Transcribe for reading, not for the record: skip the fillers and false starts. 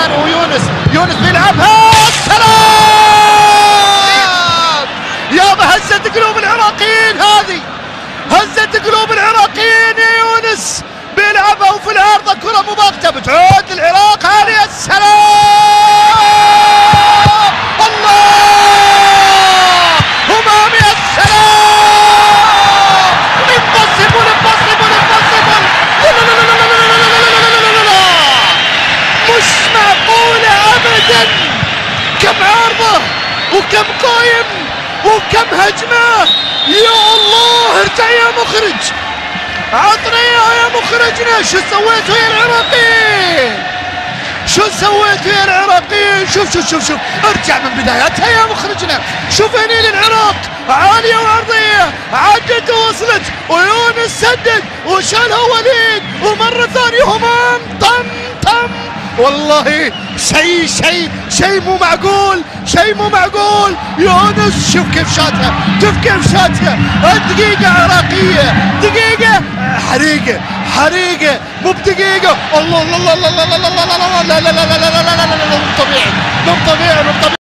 الان، ويونس بيلعبها، سلام! يابا هزت قلوب العراقيين، هذه هزت قلوب العراقيين يا يونس، بيلعبها وفي العارضة كرة مباغتة بتعود للعراق، هذه السلام! الله! همامي السلام! امبوسيبل امبوسيبل امبوسيبل! لا لا لا لا لا لا لا، مش معقولة أبدا! كم عارضة وكم قايم وكم هجمة! يا الله، ارجع يا مخرج، عطنا اياها يا مخرجنا. شو سويتوا يا العراقيين؟ شو سويتوا يا العراقيين؟ شوف شوف شوف شوف، ارجع من بدايتها يا مخرجنا. شوف هني للعراق، عالية وعرضية، عدت ووصلت، ويونس سدد وشالها وليد، ومرة ثانية همام طم طم. والله شيء مو معقول، شيء مو معقول. يونس شوف كيف شاتها، شوف كيف شاتها. دقيقة عراقية، دقيقة حريقة مو بدقيقة. الله الله الله الله الله الله الله لا لا لا لا لا لا لا لا لا لا، مو طبيعي مو طبيعي مو طبيعي.